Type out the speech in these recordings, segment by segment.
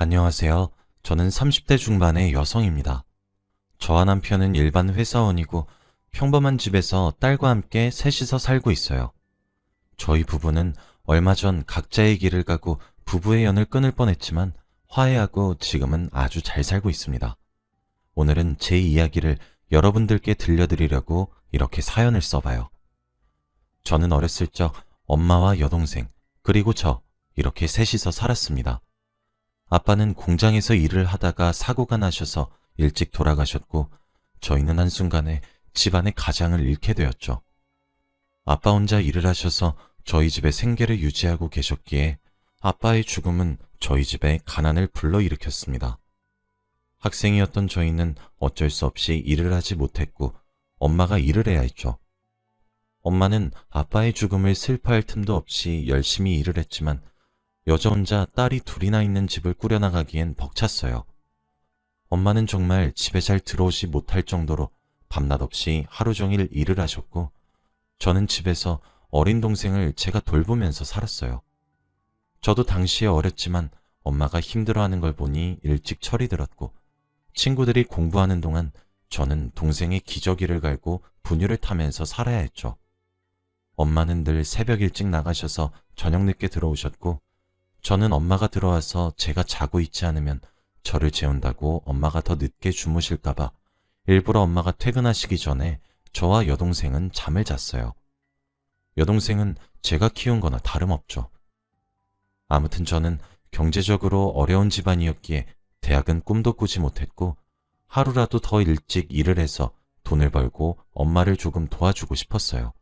안녕하세요. 저는 30대 중반의 여성입니다. 저와 남편은 일반 회사원이고 평범한 집에서 딸과 함께 셋이서 살고 있어요. 저희 부부는 얼마 전 각자의 길을 가고 부부의 연을 끊을 뻔했지만 화해하고 지금은 아주 잘 살고 있습니다. 오늘은 제 이야기를 여러분들께 들려드리려고 이렇게 사연을 써봐요. 저는 어렸을 적 엄마와 여동생, 그리고 저 이렇게 셋이서 살았습니다. 아빠는 공장에서 일을 하다가 사고가 나셔서 일찍 돌아가셨고 저희는 한순간에 집안의 가장을 잃게 되었죠. 아빠 혼자 일을 하셔서 저희 집의 생계를 유지하고 계셨기에 아빠의 죽음은 저희 집에 가난을 불러일으켰습니다. 학생이었던 저희는 어쩔 수 없이 일을 하지 못했고 엄마가 일을 해야 했죠. 엄마는 아빠의 죽음을 슬퍼할 틈도 없이 열심히 일을 했지만 여자 혼자 딸이 둘이나 있는 집을 꾸려나가기엔 벅찼어요. 엄마는 정말 집에 잘 들어오지 못할 정도로 밤낮 없이 하루 종일 일을 하셨고 저는 집에서 어린 동생을 제가 돌보면서 살았어요. 저도 당시에 어렸지만 엄마가 힘들어하는 걸 보니 일찍 철이 들었고 친구들이 공부하는 동안 저는 동생의 기저귀를 갈고 분유를 타면서 살아야 했죠. 엄마는 늘 새벽 일찍 나가셔서 저녁 늦게 들어오셨고 저는 엄마가 들어와서 제가 자고 있지 않으면 저를 재운다고 엄마가 더 늦게 주무실까봐 일부러 엄마가 퇴근하시기 전에 저와 여동생은 잠을 잤어요. 여동생은 제가 키운 거나 다름없죠. 아무튼 저는 경제적으로 어려운 집안이었기에 대학은 꿈도 꾸지 못했고 하루라도 더 일찍 일을 해서 돈을 벌고 엄마를 조금 도와주고 싶었어요.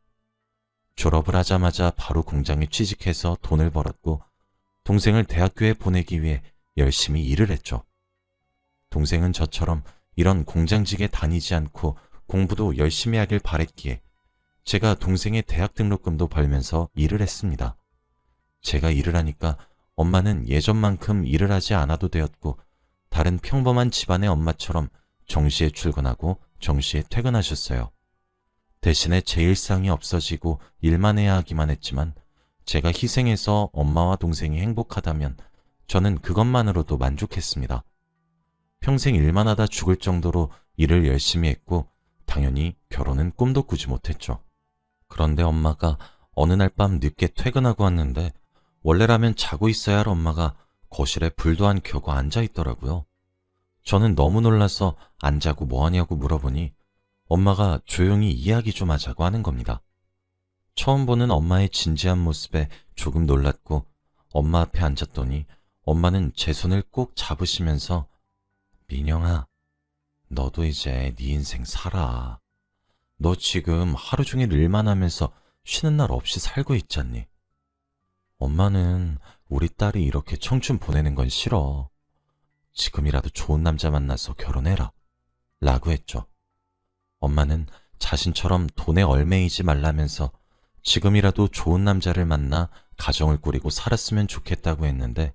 졸업을 하자마자 바로 공장에 취직해서 돈을 벌었고 동생을 대학교에 보내기 위해 열심히 일을 했죠. 동생은 저처럼 이런 공장직에 다니지 않고 공부도 열심히 하길 바랬기에 제가 동생의 대학 등록금도 벌면서 일을 했습니다. 제가 일을 하니까 엄마는 예전만큼 일을 하지 않아도 되었고 다른 평범한 집안의 엄마처럼 정시에 출근하고 정시에 퇴근하셨어요. 대신에 제 일상이 없어지고 일만 해야 하기만 했지만 제가 희생해서 엄마와 동생이 행복하다면 저는 그것만으로도 만족했습니다. 평생 일만 하다 죽을 정도로 일을 열심히 했고 당연히 결혼은 꿈도 꾸지 못했죠. 그런데 엄마가 어느 날 밤 늦게 퇴근하고 왔는데 원래라면 자고 있어야 할 엄마가 거실에 불도 안 켜고 앉아 있더라고요. 저는 너무 놀라서 안 자고 뭐 하냐고 물어보니 엄마가 조용히 이야기 좀 하자고 하는 겁니다. 처음 보는 엄마의 진지한 모습에 조금 놀랐고 엄마 앞에 앉았더니 엄마는 제 손을 꼭 잡으시면서 민영아, 너도 이제 네 인생 살아. 너 지금 하루 종일 일만 하면서 쉬는 날 없이 살고 있잖니. 엄마는 우리 딸이 이렇게 청춘 보내는 건 싫어. 지금이라도 좋은 남자 만나서 결혼해라. 라고 했죠. 엄마는 자신처럼 돈에 얽매이지 말라면서 지금이라도 좋은 남자를 만나 가정을 꾸리고 살았으면 좋겠다고 했는데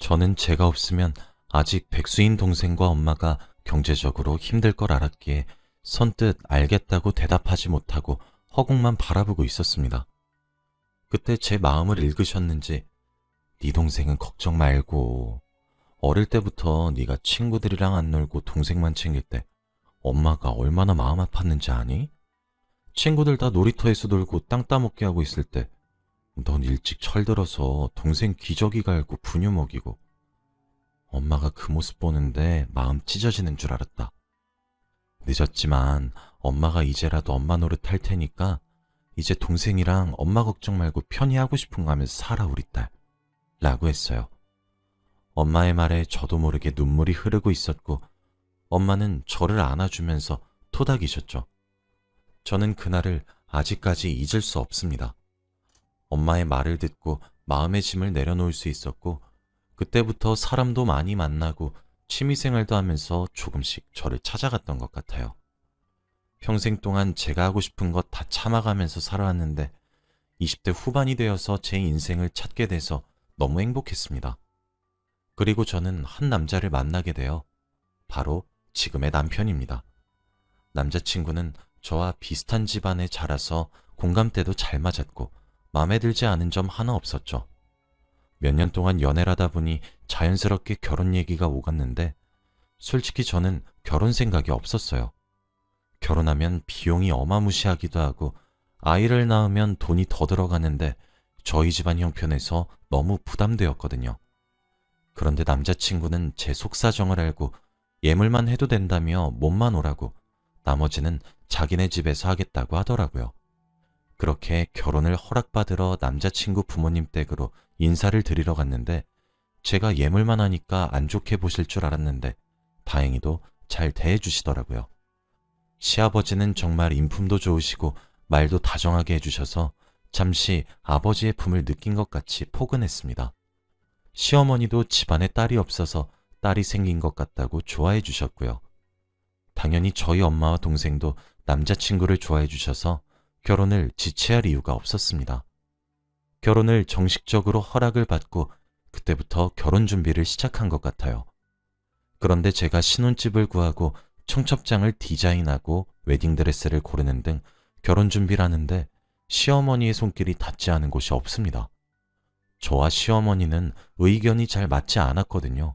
저는 제가 없으면 아직 백수인 동생과 엄마가 경제적으로 힘들 걸 알았기에 선뜻 알겠다고 대답하지 못하고 허공만 바라보고 있었습니다. 그때 제 마음을 읽으셨는지 네 동생은 걱정 말고 어릴 때부터 네가 친구들이랑 안 놀고 동생만 챙길 때 엄마가 얼마나 마음 아팠는지 아니? 친구들 다 놀이터에서 놀고 땅 따먹게 하고 있을 때 넌 일찍 철들어서 동생 기저귀 갈고 분유 먹이고 엄마가 그 모습 보는데 마음 찢어지는 줄 알았다. 늦었지만 엄마가 이제라도 엄마 노릇 할 테니까 이제 동생이랑 엄마 걱정 말고 편히 하고 싶은 거 하면서 살아 우리 딸 라고 했어요. 엄마의 말에 저도 모르게 눈물이 흐르고 있었고 엄마는 저를 안아주면서 토닥이셨죠. 저는 그날을 아직까지 잊을 수 없습니다. 엄마의 말을 듣고 마음의 짐을 내려놓을 수 있었고 그때부터 사람도 많이 만나고 취미생활도 하면서 조금씩 저를 찾아갔던 것 같아요. 평생 동안 제가 하고 싶은 것 다 참아가면서 살아왔는데 20대 후반이 되어서 제 인생을 찾게 돼서 너무 행복했습니다. 그리고 저는 한 남자를 만나게 되어 바로 지금의 남편입니다. 남자친구는 저와 비슷한 집안에 자라서 공감대도 잘 맞았고 마음에 들지 않은 점 하나 없었죠. 몇 년 동안 연애를 하다 보니 자연스럽게 결혼 얘기가 오갔는데 솔직히 저는 결혼 생각이 없었어요. 결혼하면 비용이 어마무시하기도 하고 아이를 낳으면 돈이 더 들어가는데 저희 집안 형편에서 너무 부담되었거든요. 그런데 남자친구는 제 속사정을 알고 예물만 해도 된다며 몸만 오라고 나머지는 자기네 집에서 하겠다고 하더라고요. 그렇게 결혼을 허락받으러 남자친구 부모님 댁으로 인사를 드리러 갔는데 제가 예물만 하니까 안 좋게 보실 줄 알았는데 다행히도 잘 대해주시더라고요. 시아버지는 정말 인품도 좋으시고 말도 다정하게 해주셔서 잠시 아버지의 품을 느낀 것 같이 포근했습니다. 시어머니도 집안에 딸이 없어서 딸이 생긴 것 같다고 좋아해 주셨고요. 당연히 저희 엄마와 동생도 남자친구를 좋아해 주셔서 결혼을 지체할 이유가 없었습니다. 결혼을 정식적으로 허락을 받고 그때부터 결혼 준비를 시작한 것 같아요. 그런데 제가 신혼집을 구하고 청첩장을 디자인하고 웨딩드레스를 고르는 등 결혼 준비를 하는데 시어머니의 손길이 닿지 않은 곳이 없습니다. 저와 시어머니는 의견이 잘 맞지 않았거든요.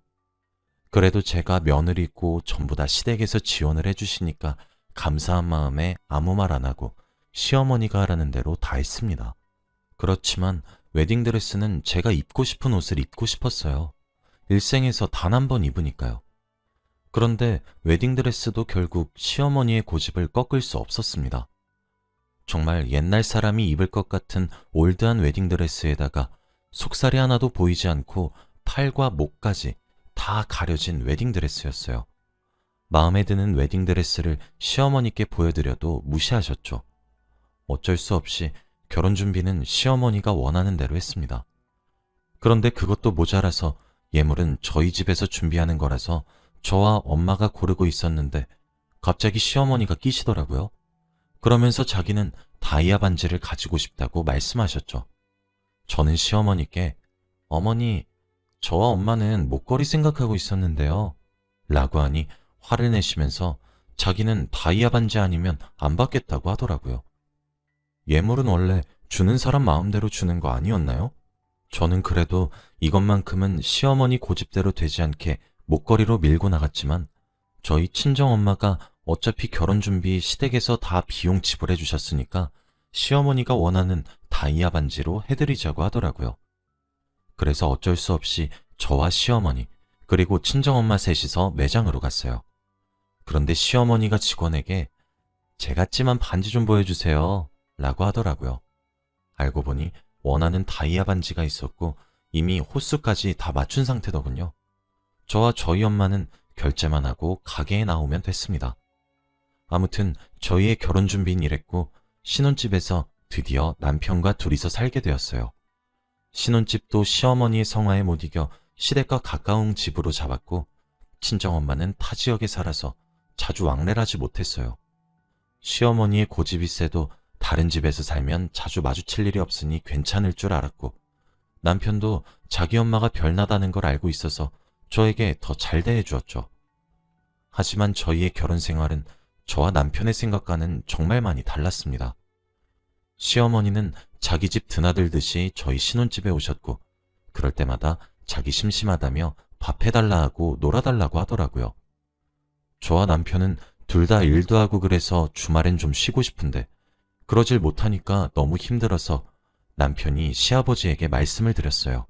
그래도 제가 며느리고 전부 다 시댁에서 지원을 해주시니까 감사한 마음에 아무 말 안 하고 시어머니가 하라는 대로 다 했습니다. 그렇지만 웨딩드레스는 제가 입고 싶은 옷을 입고 싶었어요. 일생에서 단 한 번 입으니까요. 그런데 웨딩드레스도 결국 시어머니의 고집을 꺾을 수 없었습니다. 정말 옛날 사람이 입을 것 같은 올드한 웨딩드레스에다가 속살이 하나도 보이지 않고 팔과 목까지 다 가려진 웨딩드레스였어요. 마음에 드는 웨딩드레스를 시어머니께 보여드려도 무시하셨죠. 어쩔 수 없이 결혼 준비는 시어머니가 원하는 대로 했습니다. 그런데 그것도 모자라서 예물은 저희 집에서 준비하는 거라서 저와 엄마가 고르고 있었는데 갑자기 시어머니가 끼시더라고요. 그러면서 자기는 다이아 반지를 가지고 싶다고 말씀하셨죠. 저는 시어머니께 어머니, 저와 엄마는 목걸이 생각하고 있었는데요. 라고 하니 화를 내시면서 자기는 다이아 반지 아니면 안 받겠다고 하더라고요. 예물은 원래 주는 사람 마음대로 주는 거 아니었나요? 저는 그래도 이것만큼은 시어머니 고집대로 되지 않게 목걸이로 밀고 나갔지만 저희 친정엄마가 어차피 결혼 준비 시댁에서 다 비용 지불해 주셨으니까 시어머니가 원하는 다이아 반지로 해드리자고 하더라고요. 그래서 어쩔 수 없이 저와 시어머니 그리고 친정엄마 셋이서 매장으로 갔어요. 그런데 시어머니가 직원에게 제가 찜한 반지 좀 보여주세요 라고 하더라고요. 알고 보니 원하는 다이아 반지가 있었고 이미 호수까지 다 맞춘 상태더군요. 저와 저희 엄마는 결제만 하고 가게에 나오면 됐습니다. 아무튼 저희의 결혼 준비는 이랬고 신혼집에서 드디어 남편과 둘이서 살게 되었어요. 신혼집도 시어머니의 성화에 못 이겨 시댁과 가까운 집으로 잡았고 친정엄마는 타 지역에 살아서 자주 왕래를 하지 못했어요. 시어머니의 고집이 세도 다른 집에서 살면 자주 마주칠 일이 없으니 괜찮을 줄 알았고 남편도 자기 엄마가 별나다는 걸 알고 있어서 저에게 더 잘 대해주었죠. 하지만 저희의 결혼 생활은 저와 남편의 생각과는 정말 많이 달랐습니다. 시어머니는 자기 집 드나들듯이 저희 신혼집에 오셨고 그럴 때마다 자기 심심하다며 밥 해달라 하고 놀아달라고 하더라고요. 저와 남편은 둘 다 일도 하고 그래서 주말엔 좀 쉬고 싶은데 그러질 못하니까 너무 힘들어서 남편이 시아버지에게 말씀을 드렸어요.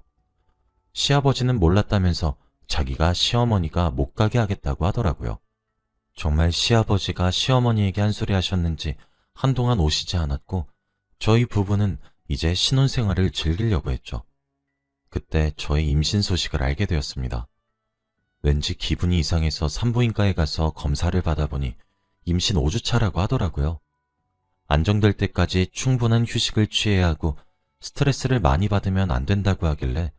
시아버지는 몰랐다면서 자기가 시어머니가 못 가게 하겠다고 하더라고요. 정말 시아버지가 시어머니에게 한 소리 하셨는지 한동안 오시지 않았고 저희 부부는 이제 신혼생활을 즐기려고 했죠. 그때 저의 임신 소식을 알게 되었습니다. 왠지 기분이 이상해서 산부인과에 가서 검사를 받아보니 임신 5주차라고 하더라고요. 안정될 때까지 충분한 휴식을 취해야 하고 스트레스를 많이 받으면 안 된다고 하길래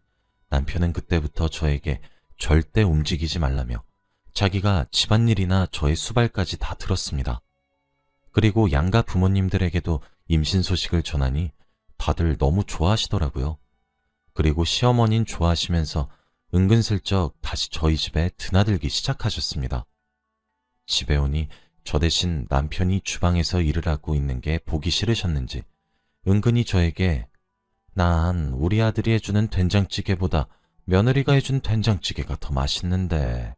남편은 그때부터 저에게 절대 움직이지 말라며 자기가 집안일이나 저의 수발까지 다 들었습니다. 그리고 양가 부모님들에게도 임신 소식을 전하니 다들 너무 좋아하시더라고요. 그리고 시어머니는 좋아하시면서 은근슬쩍 다시 저희 집에 드나들기 시작하셨습니다. 집에 오니 저 대신 남편이 주방에서 일을 하고 있는 게 보기 싫으셨는지 은근히 저에게 난 우리 아들이 해주는 된장찌개보다 며느리가 해준 된장찌개가 더 맛있는데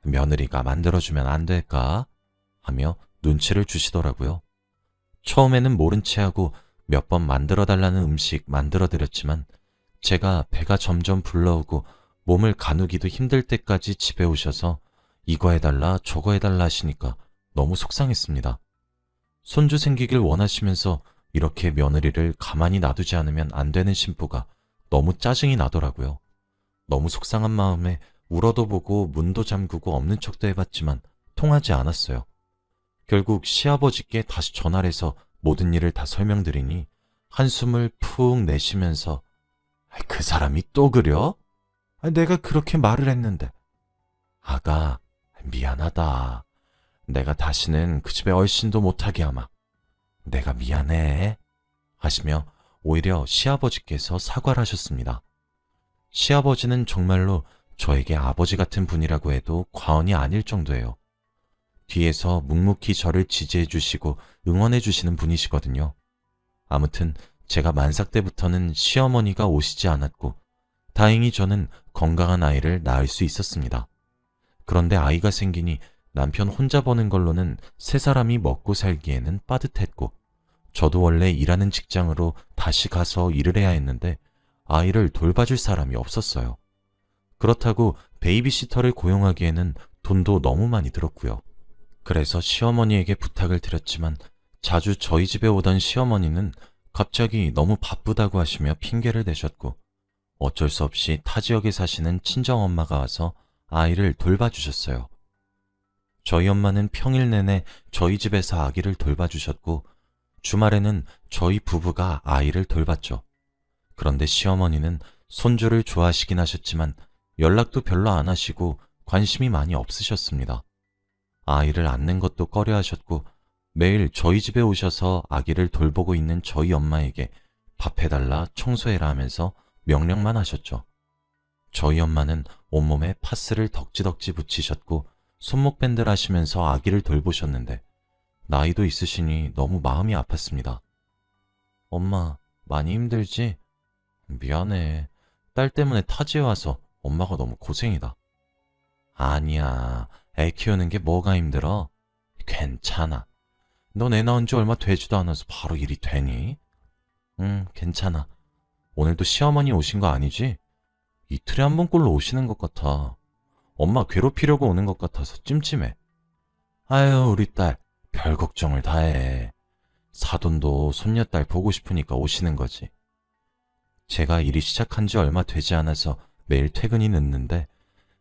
며느리가 만들어주면 안 될까? 하며 눈치를 주시더라고요. 처음에는 모른 체하고 몇 번 만들어달라는 음식 만들어드렸지만 제가 배가 점점 불러오고 몸을 가누기도 힘들 때까지 집에 오셔서 이거 해달라 저거 해달라 하시니까 너무 속상했습니다. 손주 생기길 원하시면서 이렇게 며느리를 가만히 놔두지 않으면 안 되는 신부가 너무 짜증이 나더라고요. 너무 속상한 마음에 울어도 보고 문도 잠그고 없는 척도 해봤지만 통하지 않았어요. 결국 시아버지께 다시 전화를 해서 모든 일을 다 설명드리니 한숨을 푹 내쉬면서 그 사람이 또 그려? 내가 그렇게 말을 했는데. 아가, 미안하다. 내가 다시는 그 집에 얼씬도 못하게 하마. 내가 미안해. 하시며 오히려 시아버지께서 사과를 하셨습니다. 시아버지는 정말로 저에게 아버지 같은 분이라고 해도 과언이 아닐 정도예요. 뒤에서 묵묵히 저를 지지해 주시고 응원해 주시는 분이시거든요. 아무튼 제가 만삭 때부터는 시어머니가 오시지 않았고 다행히 저는 건강한 아이를 낳을 수 있었습니다. 그런데 아이가 생기니 남편 혼자 버는 걸로는 세 사람이 먹고 살기에는 빠듯했고 저도 원래 일하는 직장으로 다시 가서 일을 해야 했는데 아이를 돌봐줄 사람이 없었어요. 그렇다고 베이비시터를 고용하기에는 돈도 너무 많이 들었고요. 그래서 시어머니에게 부탁을 드렸지만 자주 저희 집에 오던 시어머니는 갑자기 너무 바쁘다고 하시며 핑계를 대셨고 어쩔 수 없이 타 지역에 사시는 친정엄마가 와서 아이를 돌봐주셨어요. 저희 엄마는 평일 내내 저희 집에서 아기를 돌봐주셨고 주말에는 저희 부부가 아이를 돌봤죠. 그런데 시어머니는 손주를 좋아하시긴 하셨지만 연락도 별로 안 하시고 관심이 많이 없으셨습니다. 아이를 안는 것도 꺼려 하셨고 매일 저희 집에 오셔서 아기를 돌보고 있는 저희 엄마에게 밥해달라 청소해라 하면서 명령만 하셨죠. 저희 엄마는 온몸에 파스를 덕지덕지 붙이셨고 손목밴드를 하시면서 아기를 돌보셨는데 나이도 있으시니 너무 마음이 아팠습니다. 엄마, 많이 힘들지? 미안해. 딸 때문에 타지에 와서 엄마가 너무 고생이다. 아니야. 애 키우는 게 뭐가 힘들어? 괜찮아. 넌 애 낳은 지 얼마 되지도 않아서 바로 일이 되니? 괜찮아. 오늘도 시어머니 오신 거 아니지? 이틀에 한 번꼴로 오시는 것 같아. 엄마 괴롭히려고 오는 것 같아서 찜찜해. 아유, 우리 딸 별 걱정을 다 해. 사돈도 손녀딸 보고 싶으니까 오시는 거지. 제가 일이 시작한 지 얼마 되지 않아서 매일 퇴근이 늦는데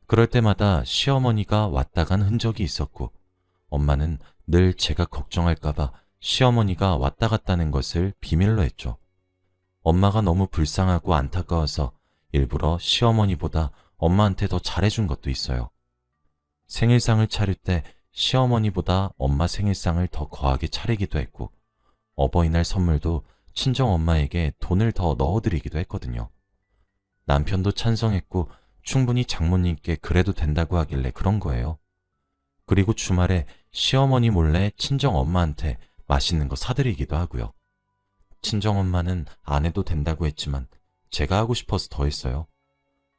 그럴 때마다 시어머니가 왔다 간 흔적이 있었고 엄마는 늘 제가 걱정할까봐 시어머니가 왔다 갔다는 것을 비밀로 했죠. 엄마가 너무 불쌍하고 안타까워서 일부러 시어머니보다 엄마한테 더 잘해준 것도 있어요. 생일상을 차릴 때 시어머니보다 엄마 생일상을 더 거하게 차리기도 했고 어버이날 선물도 친정엄마에게 돈을 더 넣어드리기도 했거든요. 남편도 찬성했고 충분히 장모님께 그래도 된다고 하길래 그런 거예요. 그리고 주말에 시어머니 몰래 친정엄마한테 맛있는 거 사드리기도 하고요. 친정엄마는 안 해도 된다고 했지만 제가 하고 싶어서 더 했어요.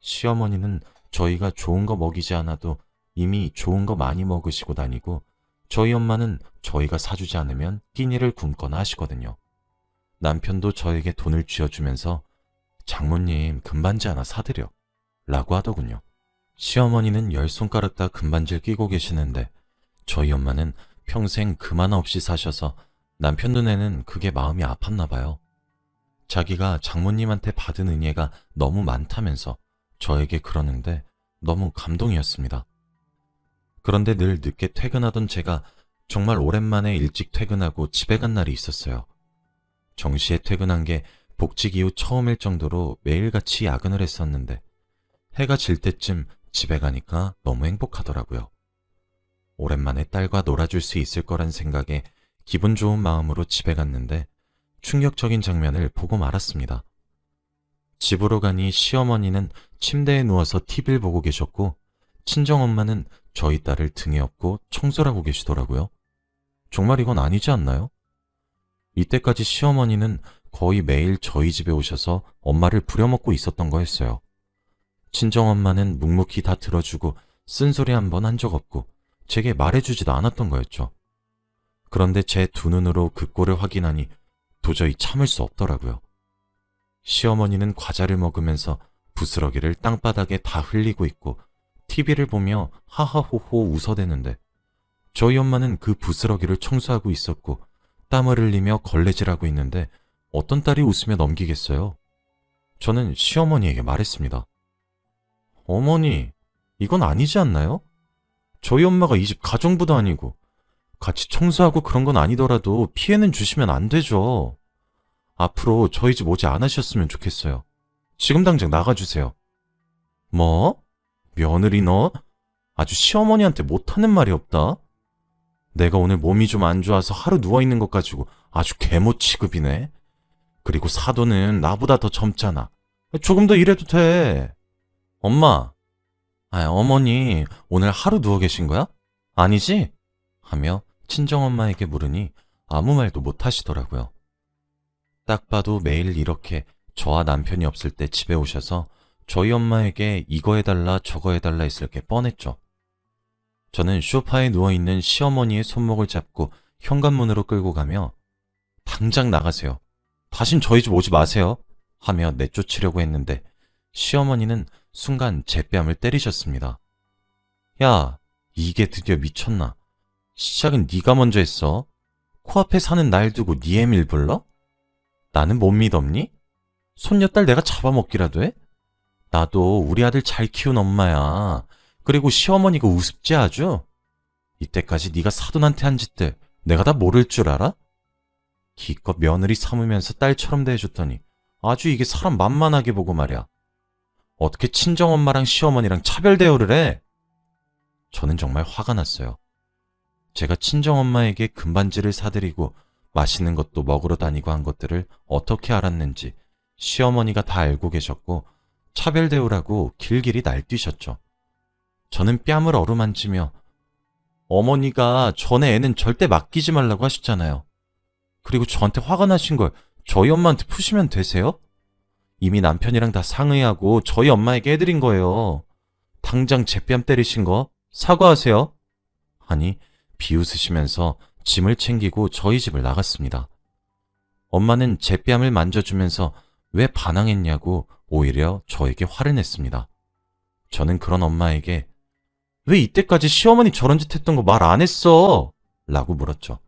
시어머니는 저희가 좋은 거 먹이지 않아도 이미 좋은 거 많이 먹으시고 다니고 저희 엄마는 저희가 사주지 않으면 끼니를 굶거나 하시거든요. 남편도 저에게 돈을 쥐어주면서 장모님 금반지 하나 사드려 라고 하더군요. 시어머니는 10손가락 다 금반지를 끼고 계시는데 저희 엄마는 평생 금 하나 없이 사셔서 남편 눈에는 그게 마음이 아팠나 봐요. 자기가 장모님한테 받은 은혜가 너무 많다면서 저에게 그러는데 너무 감동이었습니다. 그런데 늘 늦게 퇴근하던 제가 정말 오랜만에 일찍 퇴근하고 집에 간 날이 있었어요. 정시에 퇴근한 게 복직 이후 처음일 정도로 매일같이 야근을 했었는데 해가 질 때쯤 집에 가니까 너무 행복하더라고요. 오랜만에 딸과 놀아줄 수 있을 거란 생각에 기분 좋은 마음으로 집에 갔는데 충격적인 장면을 보고 말았습니다. 집으로 가니 시어머니는 침대에 누워서 TV를 보고 계셨고 친정엄마는 저희 딸을 등에 업고 청소를 하고 계시더라고요. 정말 이건 아니지 않나요? 이때까지 시어머니는 거의 매일 저희 집에 오셔서 엄마를 부려먹고 있었던 거였어요. 친정엄마는 묵묵히 다 들어주고 쓴소리 한 번 한 적 없고 제게 말해주지도 않았던 거였죠. 그런데 제 두 눈으로 그 꼴을 확인하니 도저히 참을 수 없더라고요. 시어머니는 과자를 먹으면서 부스러기를 땅바닥에 다 흘리고 있고 TV를 보며 하하호호 웃어대는데 저희 엄마는 그 부스러기를 청소하고 있었고 땀을 흘리며 걸레질하고 있는데 어떤 딸이 웃으며 넘기겠어요? 저는 시어머니에게 말했습니다. 어머니, 이건 아니지 않나요? 저희 엄마가 이 집 가정부도 아니고 같이 청소하고 그런 건 아니더라도 피해는 주시면 안 되죠. 앞으로 저희 집 오지 않으셨으면 좋겠어요. 지금 당장 나가주세요. 뭐? 며느리 너? 아주 시어머니한테 못하는 말이 없다. 내가 오늘 몸이 좀 안 좋아서 하루 누워있는 것 가지고 아주 개못 취급이네. 그리고 사도는 나보다 더 젊잖아. 조금 더 일해도 돼. 엄마, 어머니 오늘 하루 누워 계신 거야? 아니지? 하며 친정엄마에게 물으니 아무 말도 못 하시더라고요. 딱 봐도 매일 이렇게 저와 남편이 없을 때 집에 오셔서 저희 엄마에게 이거 해달라 저거 해달라 했을 게 뻔했죠. 저는 소파에 누워있는 시어머니의 손목을 잡고 현관문으로 끌고 가며 당장 나가세요. 다신 저희 집 오지 마세요. 하며 내쫓으려고 했는데 시어머니는 순간 제 뺨을 때리셨습니다. 야, 이게 드디어 미쳤나? 시작은 네가 먼저 했어. 코앞에 사는 날 두고 네 애밀 불러? 나는 못 믿었니? 손녀딸 내가 잡아먹기라도 해? 나도 우리 아들 잘 키운 엄마야. 그리고 시어머니가 우습지 아주? 이때까지 네가 사돈한테 한 짓들 내가 다 모를 줄 알아? 기껏 며느리 삼으면서 딸처럼 대해줬더니 아주 이게 사람 만만하게 보고 말이야. 어떻게 친정엄마랑 시어머니랑 차별 대우를 해? 저는 정말 화가 났어요. 제가 친정엄마에게 금반지를 사드리고 맛있는 것도 먹으러 다니고 한 것들을 어떻게 알았는지 시어머니가 다 알고 계셨고 차별 대우라고 길길이 날뛰셨죠. 저는 뺨을 어루만지며 어머니가 전에 애는 절대 맡기지 말라고 하셨잖아요. 그리고 저한테 화가 나신 걸 저희 엄마한테 푸시면 되세요? 이미 남편이랑 다 상의하고 저희 엄마에게 해드린 거예요. 당장 제 뺨 때리신 거 사과하세요. 하니 비웃으시면서 짐을 챙기고 저희 집을 나갔습니다. 엄마는 제 뺨을 만져주면서 왜 반항했냐고 오히려 저에게 화를 냈습니다. 저는 그런 엄마에게 왜 이때까지 시어머니 저런 짓 했던 거 말 안 했어? 라고 물었죠.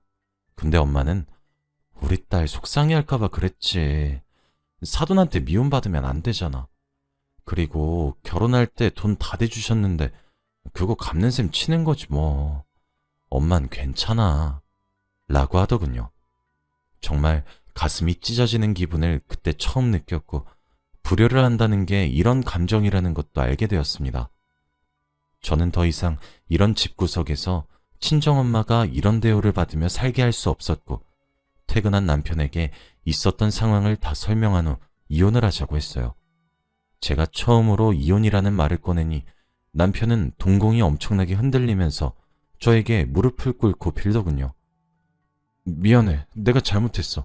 근데 엄마는 우리 딸 속상해할까봐 그랬지. 사돈한테 미움받으면 안 되잖아. 그리고 결혼할 때 돈 다 대주셨는데 그거 갚는 셈 치는 거지 뭐. 엄만 괜찮아. 라고 하더군요. 정말 가슴이 찢어지는 기분을 그때 처음 느꼈고 불효를 한다는 게 이런 감정이라는 것도 알게 되었습니다. 저는 더 이상 이런 집구석에서 친정엄마가 이런 대우를 받으며 살게 할 수 없었고 퇴근한 남편에게 있었던 상황을 다 설명한 후 이혼을 하자고 했어요. 제가 처음으로 이혼이라는 말을 꺼내니 남편은 동공이 엄청나게 흔들리면서 저에게 무릎을 꿇고 빌더군요. 미안해. 내가 잘못했어.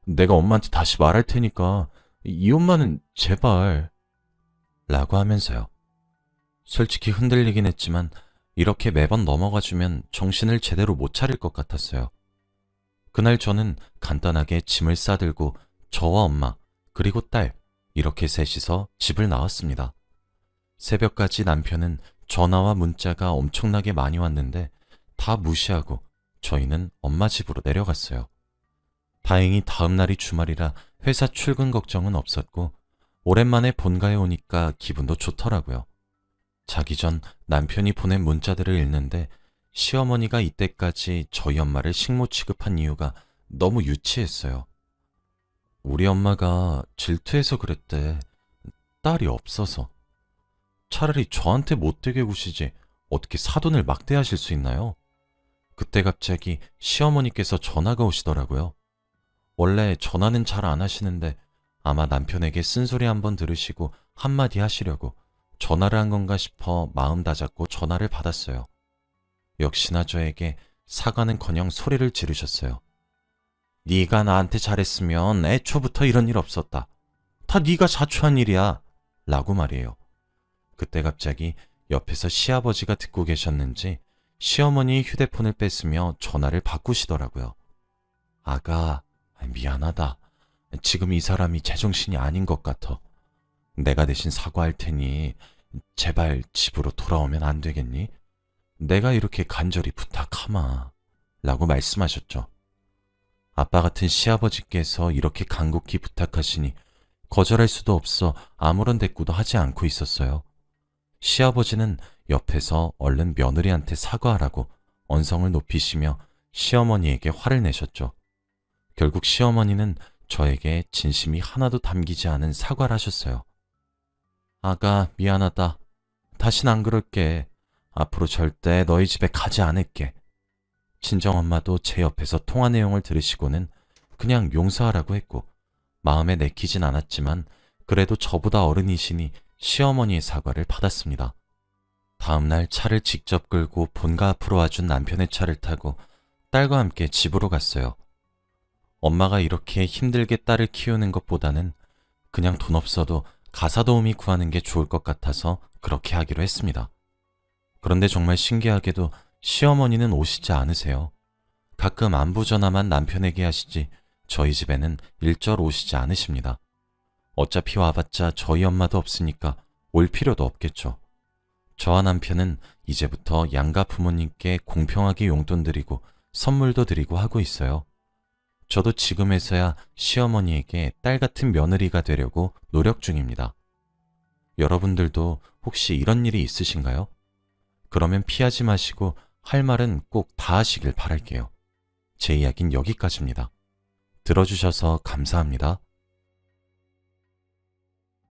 내가 엄마한테 다시 말할 테니까 이혼만은 제발. 라고 하면서요. 솔직히 흔들리긴 했지만 이렇게 매번 넘어가주면 정신을 제대로 못 차릴 것 같았어요. 그날 저는 간단하게 짐을 싸들고 저와 엄마 그리고 딸 이렇게 셋이서 집을 나왔습니다. 새벽까지 남편은 전화와 문자가 엄청나게 많이 왔는데 다 무시하고 저희는 엄마 집으로 내려갔어요. 다행히 다음 날이 주말이라 회사 출근 걱정은 없었고 오랜만에 본가에 오니까 기분도 좋더라고요. 자기 전 남편이 보낸 문자들을 읽는데 시어머니가 이때까지 저희 엄마를 식모 취급한 이유가 너무 유치했어요. 우리 엄마가 질투해서 그랬대. 딸이 없어서. 차라리 저한테 못되게 구시지 어떻게 사돈을 막대하실 수 있나요? 그때 갑자기 시어머니께서 전화가 오시더라고요. 원래 전화는 잘 안 하시는데 아마 남편에게 쓴소리 한번 들으시고 한마디 하시려고 전화를 한 건가 싶어 마음 다잡고 전화를 받았어요. 역시나 저에게 사과는커녕 소리를 지르셨어요. 네가 나한테 잘했으면 애초부터 이런 일 없었다. 다 네가 자초한 일이야. 라고 말이에요. 그때 갑자기 옆에서 시아버지가 듣고 계셨는지 시어머니의 휴대폰을 뺐으며 전화를 바꾸시더라고요. 아가, 미안하다. 지금 이 사람이 제정신이 아닌 것 같아. 내가 대신 사과할 테니 제발 집으로 돌아오면 안 되겠니? 내가 이렇게 간절히 부탁하마. 라고 말씀하셨죠. 아빠 같은 시아버지께서 이렇게 간곡히 부탁하시니 거절할 수도 없어 아무런 대꾸도 하지 않고 있었어요. 시아버지는 옆에서 얼른 며느리한테 사과하라고 언성을 높이시며 시어머니에게 화를 내셨죠. 결국 시어머니는 저에게 진심이 하나도 담기지 않은 사과를 하셨어요. 아가, 미안하다. 다신 안 그럴게. 앞으로 절대 너희 집에 가지 않을게. 친정엄마도 제 옆에서 통화 내용을 들으시고는 그냥 용서하라고 했고 마음에 내키진 않았지만 그래도 저보다 어른이시니 시어머니의 사과를 받았습니다. 다음날 차를 직접 끌고 본가 앞으로 와준 남편의 차를 타고 딸과 함께 집으로 갔어요. 엄마가 이렇게 힘들게 딸을 키우는 것보다는 그냥 돈 없어도 가사 도우미 구하는 게 좋을 것 같아서 그렇게 하기로 했습니다. 그런데 정말 신기하게도 시어머니는 오시지 않으세요. 가끔 안부 전화만 남편에게 하시지 저희 집에는 일절 오시지 않으십니다. 어차피 와봤자 저희 엄마도 없으니까 올 필요도 없겠죠. 저와 남편은 이제부터 양가 부모님께 공평하게 용돈 드리고 선물도 드리고 하고 있어요. 저도 지금에서야 시어머니에게 딸 같은 며느리가 되려고 노력 중입니다. 여러분들도 혹시 이런 일이 있으신가요? 그러면 피하지 마시고 할 말은 꼭 다 하시길 바랄게요. 제 이야기는 여기까지입니다. 들어주셔서 감사합니다.